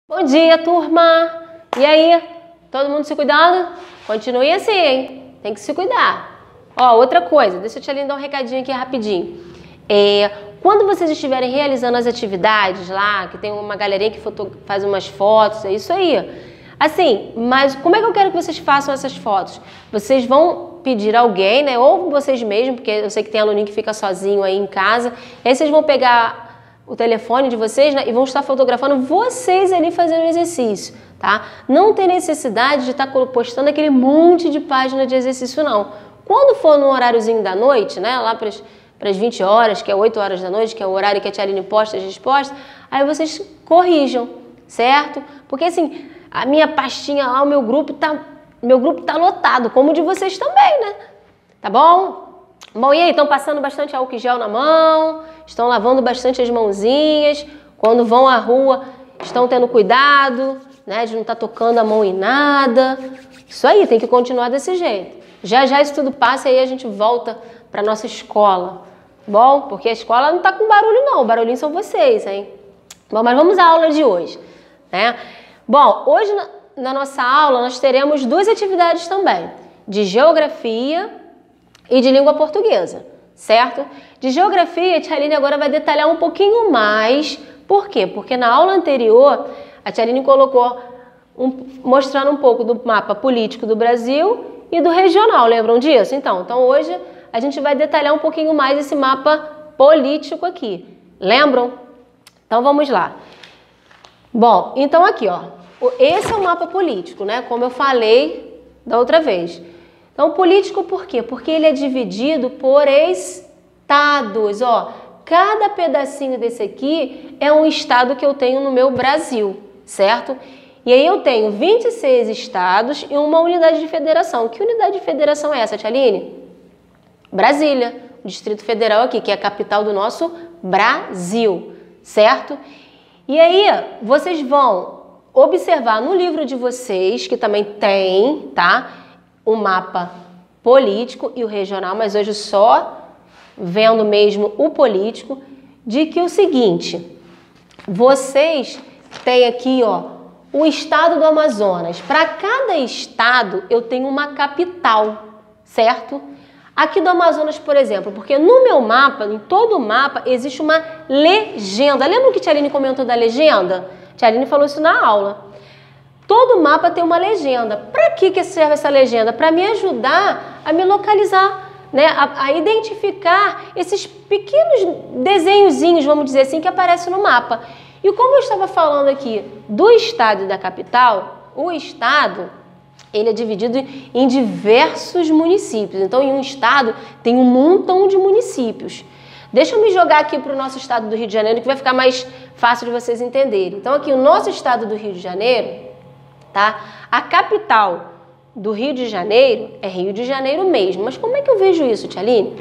Bom dia, turma! E aí? Todo mundo se cuidando? Continue assim, hein? Tem que se cuidar. Ó, outra coisa, deixa eu te dar um recadinho aqui rapidinho. Quando vocês estiverem realizando as atividades lá, que tem uma galerinha que faz umas fotos, é isso aí. Assim, mas como é que eu quero que vocês façam essas fotos? Vocês vão pedir alguém, né? Ou vocês mesmos, porque eu sei que tem aluninho que fica sozinho aí em casa. E aí vocês vão pegar o telefone de vocês, né, e vão estar fotografando vocês ali fazendo o exercício, tá? Não tem necessidade de estar postando aquele monte de página de exercício, não. Quando for no horáriozinho da noite, né, lá para as 20 horas, que é 8 horas da noite, que é o horário que a Tia Aline posta as respostas, aí vocês corrijam, certo? Porque assim, a minha pastinha lá, o meu grupo tá lotado, como o de vocês também, né? Tá bom? Bom, e aí, estão passando bastante álcool gel na mão, estão lavando bastante as mãozinhas, quando vão à rua estão tendo cuidado, né, de não estar tocando a mão em nada. Isso aí, tem que continuar desse jeito. Já já isso tudo passa e aí a gente volta para nossa escola, bom? Porque a escola não está com barulho não, o barulhinho são vocês, hein? Bom, mas vamos à aula de hoje, né? Bom, hoje na nossa aula nós teremos duas atividades também, de geografia e de língua portuguesa, certo? De geografia, a Tia Aline agora vai detalhar um pouquinho mais. Por quê? Porque na aula anterior, a Tia Aline colocou, mostrando um pouco do mapa político do Brasil e do regional, lembram disso? Então hoje a gente vai detalhar um pouquinho mais esse mapa político aqui. Lembram? Então vamos lá. Bom, então aqui, ó, esse é o mapa político, né? Como eu falei da outra vez. Então, político por quê? Porque ele é dividido por estados, ó. Cada pedacinho desse aqui é um estado que eu tenho no meu Brasil, certo? E aí eu tenho 26 estados e uma unidade de federação. Que unidade de federação é essa, Tia Aline? Brasília, o Distrito Federal aqui, que é a capital do nosso Brasil, certo? E aí, vocês vão observar no livro de vocês, que também tem, tá? O mapa político e o regional, mas hoje só vendo mesmo o político, de que o seguinte, vocês têm aqui, ó, o estado do Amazonas. Para cada estado eu tenho uma capital, certo? Aqui do Amazonas, por exemplo, porque no meu mapa, em todo o mapa, existe uma legenda. Lembra que a Tia Aline comentou da legenda? A Tia Aline falou isso na aula. Todo mapa tem uma legenda. Para que serve essa legenda? Para me ajudar a me localizar, né? A identificar esses pequenos desenhozinhos, vamos dizer assim, que aparecem no mapa. E como eu estava falando aqui do estado e da capital, o estado ele é dividido em diversos municípios. Então, em um estado tem um montão de municípios. Deixa eu me jogar aqui para o nosso estado do Rio de Janeiro, que vai ficar mais fácil de vocês entenderem. Então, aqui o nosso estado do Rio de Janeiro, tá? A capital do Rio de Janeiro é Rio de Janeiro mesmo. Mas como é que eu vejo isso, Tia Aline?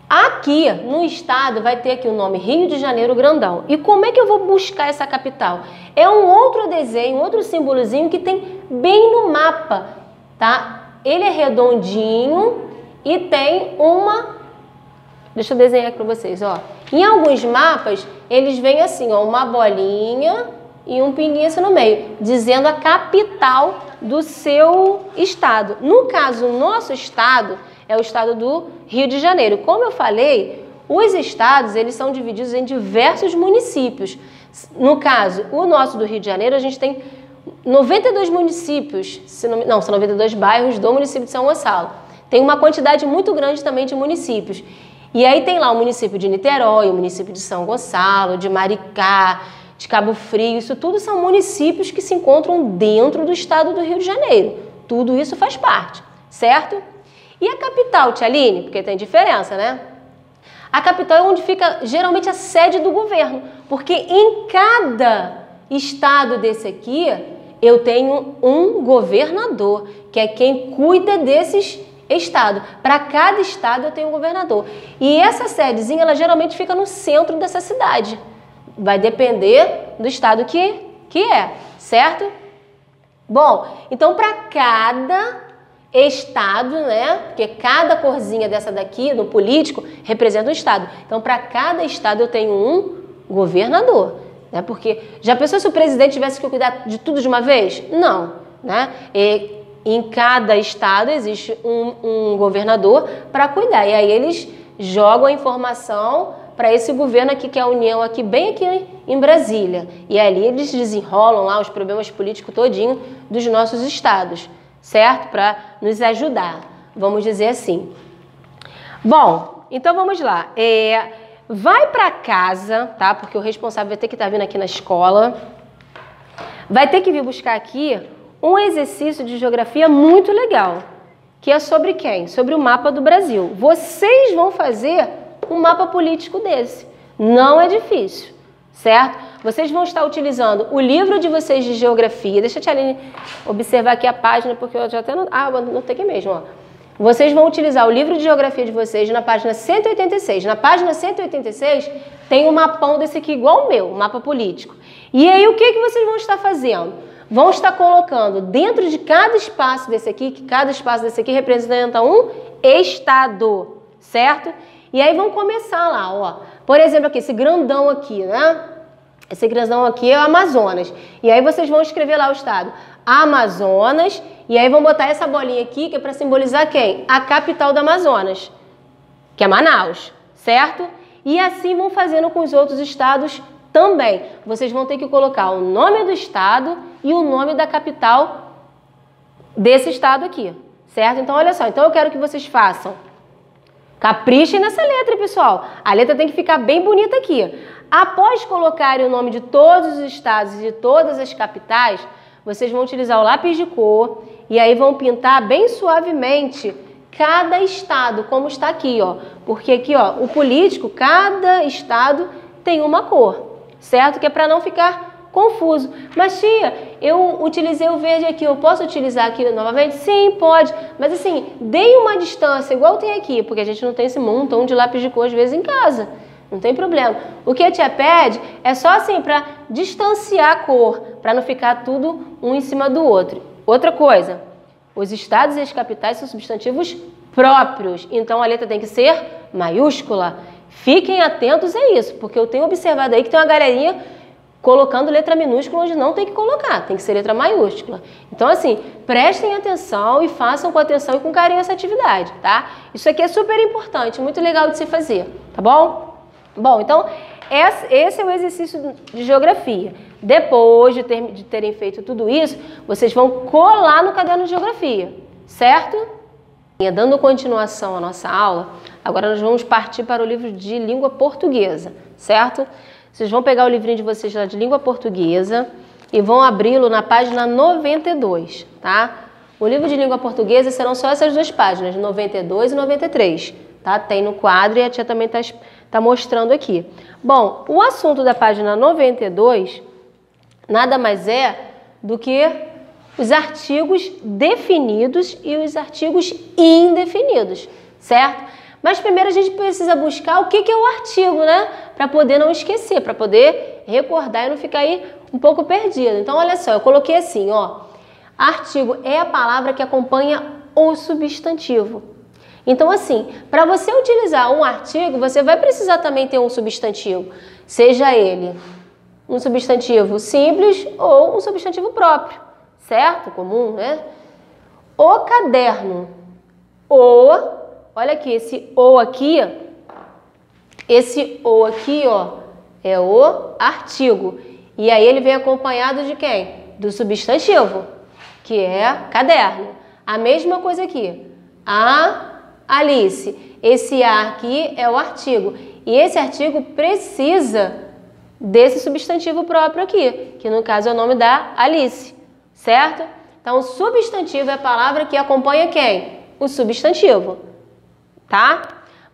Aqui no estado vai ter aqui o nome Rio de Janeiro grandão. E como é que eu vou buscar essa capital? É um outro desenho, um outro símbolozinho que tem bem no mapa, tá? Ele é redondinho e tem uma... Deixa eu desenhar aqui para vocês, ó. Em alguns mapas, eles vêm assim, ó, uma bolinha e um pinguinho assim no meio, dizendo a capital do seu estado. No caso, o nosso estado é o estado do Rio de Janeiro. Como eu falei, os estados eles são divididos em diversos municípios. No caso, o nosso do Rio de Janeiro, a gente tem 92 municípios, não, são 92 bairros do município de São Gonçalo. Tem uma quantidade muito grande também de municípios. E aí tem lá o município de Niterói, o município de São Gonçalo, de Maricá, de Cabo Frio. Isso tudo são municípios que se encontram dentro do estado do Rio de Janeiro. Tudo isso faz parte, certo? E a capital, Tia Aline? Porque tem diferença, né? A capital é onde fica geralmente a sede do governo, porque em cada estado desse aqui eu tenho um governador, que é quem cuida desses estados. Para cada estado eu tenho um governador. E essa sedezinha, ela geralmente fica no centro dessa cidade. Vai depender do estado que é, certo? Bom, então para cada estado, né? Porque cada corzinha dessa daqui, no político, representa um estado. Então, para cada estado eu tenho um governador. né? Porque já pensou se o presidente tivesse que cuidar de tudo de uma vez? Não, né? E em cada estado existe um governador para cuidar, e aí eles jogam a informação para esse governo aqui, que é a União, aqui bem aqui em Brasília. E ali eles desenrolam lá os problemas políticos todinho dos nossos estados, certo? Para nos ajudar, vamos dizer assim. Bom, então vamos lá. Vai para casa, tá? Porque o responsável vai ter que estar vindo aqui na escola. Vai ter que vir buscar aqui um exercício de geografia muito legal, que é sobre quem? Sobre o mapa do Brasil. Vocês vão fazer um mapa político desse. Não é difícil, certo? Vocês vão estar utilizando o livro de vocês de geografia. Deixa a Tia Aline observar aqui a página, porque eu já até não... não tem aqui mesmo, ó. Vocês vão utilizar o livro de geografia de vocês na página 186. Na página 186 tem um mapão desse aqui igual o meu, um mapa político. E aí o que vocês vão estar fazendo? Vão estar colocando dentro de cada espaço desse aqui, que cada espaço desse aqui representa um estado, certo? E aí vão começar lá, ó. Por exemplo, aqui, esse grandão aqui, né? Esse grandão aqui é o Amazonas. E aí vocês vão escrever lá o estado Amazonas, e aí vão botar essa bolinha aqui, que é para simbolizar quem? A capital do Amazonas, que é Manaus, certo? E assim vão fazendo com os outros estados também. Vocês vão ter que colocar o nome do estado e o nome da capital desse estado aqui, certo? Então, olha só. Então, eu quero que vocês façam. Caprichem nessa letra, pessoal. A letra tem que ficar bem bonita aqui. Após colocarem o nome de todos os estados e de todas as capitais, vocês vão utilizar o lápis de cor e aí vão pintar bem suavemente cada estado, como está aqui, ó. Porque aqui, ó, o político, cada estado tem uma cor, certo? Que é para não ficar confuso. Mas, tia, eu utilizei o verde aqui, eu posso utilizar aqui novamente? Sim, pode. Mas, assim, deem uma distância, igual tem aqui, porque a gente não tem esse montão de lápis de cor, às vezes, em casa. Não tem problema. O que a tia pede é só, assim, para distanciar a cor, para não ficar tudo um em cima do outro. Outra coisa, os estados e as capitais são substantivos próprios, então a letra tem que ser maiúscula. Fiquem atentos a isso, porque eu tenho observado aí que tem uma galerinha colocando letra minúscula onde não tem que colocar, tem que ser letra maiúscula. Então, assim, prestem atenção e façam com atenção e com carinho essa atividade, tá? Isso aqui é super importante, muito legal de se fazer, tá bom? Bom, então, esse é o exercício de geografia. Depois de terem feito tudo isso, vocês vão colar no caderno de geografia, certo? Dando continuação à nossa aula, agora nós vamos partir para o livro de língua portuguesa, certo? Vocês vão pegar o livrinho de vocês lá de língua portuguesa e vão abri-lo na página 92, tá? O livro de língua portuguesa serão só essas duas páginas, 92 e 93, tá? Tem no quadro e a tia também tá mostrando aqui. Bom, o assunto da página 92 nada mais é do que os artigos definidos e os artigos indefinidos, certo? Mas primeiro a gente precisa buscar o que é o artigo, né? Para poder não esquecer, para poder recordar e não ficar aí um pouco perdido. Então, olha só, eu coloquei assim, ó. Artigo é a palavra que acompanha o substantivo. Então, assim, para você utilizar um artigo, você vai precisar também ter um substantivo. Seja ele um substantivo simples ou um substantivo próprio, certo? Comum, né? O caderno. Olha aqui, esse o aqui, ó, é o artigo. E aí ele vem acompanhado de quem? Do substantivo, que é caderno. A mesma coisa aqui. A Alice. Esse a aqui é o artigo. E esse artigo precisa desse substantivo próprio aqui, que no caso é o nome da Alice, certo? Então, o substantivo é a palavra que acompanha quem? O substantivo, tá?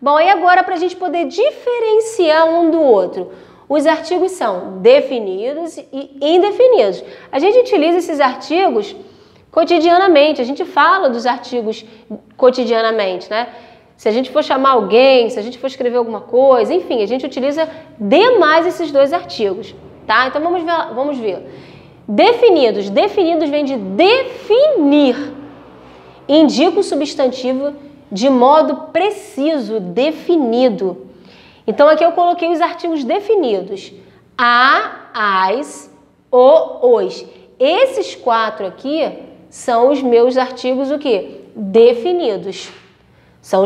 Bom, e agora para a gente poder diferenciar um do outro, os artigos são definidos e indefinidos. A gente utiliza esses artigos cotidianamente, a gente fala dos artigos cotidianamente, né? Se a gente for chamar alguém, se a gente for escrever alguma coisa, enfim, a gente utiliza demais esses dois artigos, tá? Então vamos ver. Definidos. Definidos vem de definir. Indica o substantivo de modo preciso, definido. Então aqui eu coloquei os artigos definidos. A as, os. Esses 4 aqui são os meus artigos o quê? Definidos. São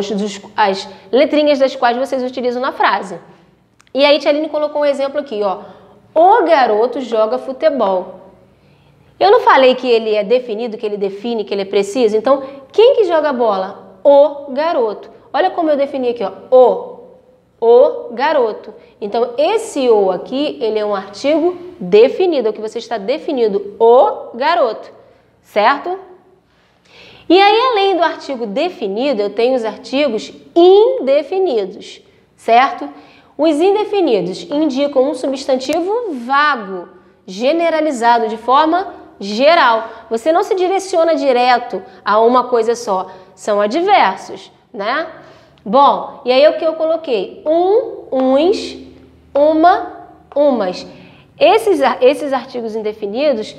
as letrinhas das quais vocês utilizam na frase. E aí, Tia Aline colocou um exemplo aqui, ó. O garoto joga futebol. Eu não falei que ele é definido, que ele define, que ele é preciso? Então, quem que joga bola? O garoto. Olha como eu defini aqui, ó. O garoto. Então, esse o aqui, ele é um artigo definido, é o que você está definindo, o garoto, certo? E aí, além do artigo definido, eu tenho os artigos indefinidos, certo? Os indefinidos indicam um substantivo vago, generalizado, de forma geral. Você não se direciona direto a uma coisa só, são adversos, né? Bom, e aí o que eu coloquei? Uns, uma, umas. Esses artigos indefinidos,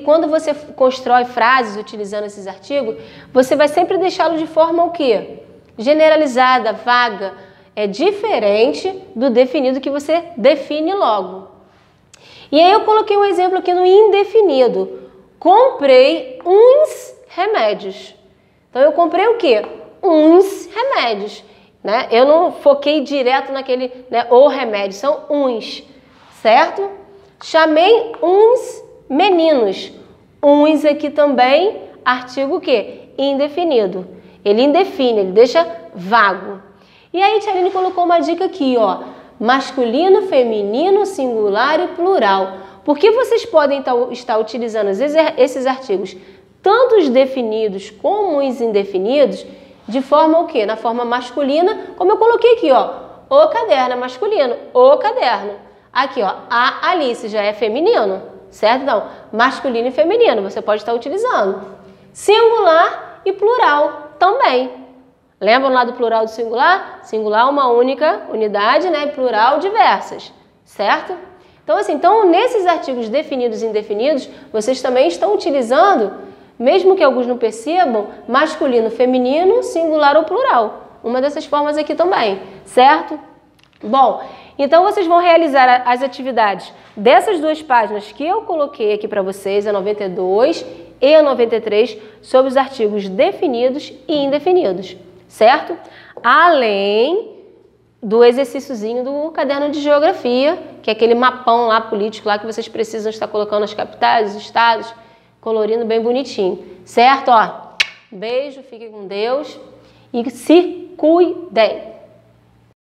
quando você constrói frases utilizando esses artigos, você vai sempre deixá-lo de forma o quê? Generalizada, vaga. É diferente do definido que você define logo. E aí eu coloquei um exemplo aqui no indefinido. Comprei uns remédios. Então eu comprei o quê? Uns remédios, né? Eu não foquei direto naquele, né, o remédio, são uns, certo? Chamei uns meninos. Uns aqui também, artigo o quê? Indefinido. Ele indefine, ele deixa vago. E aí, Tia Aline colocou uma dica aqui, ó. Masculino, feminino, singular e plural. Por que vocês podem estar utilizando esses artigos, tanto os definidos como os indefinidos, de forma o quê? Na forma masculina, como eu coloquei aqui, ó. O caderno é masculino, o caderno. Aqui, ó, a Alice já é feminino, certo? Então, masculino e feminino, você pode estar utilizando. Singular e plural também. Lembram lá do plural do singular? Singular uma única unidade, né? E plural diversas, certo? Então, assim, nesses artigos definidos e indefinidos, vocês também estão utilizando, mesmo que alguns não percebam, masculino, feminino, singular ou plural. Uma dessas formas aqui também, certo? Bom, então vocês vão realizar as atividades dessas 2 páginas que eu coloquei aqui para vocês, a 92 e a 93, sobre os artigos definidos e indefinidos, certo? Além do exercíciozinho do caderno de geografia, que é aquele mapão lá político lá que vocês precisam estar colocando as capitais, os estados, colorindo bem bonitinho, certo? Ó, beijo, fiquem com Deus e se cuidem!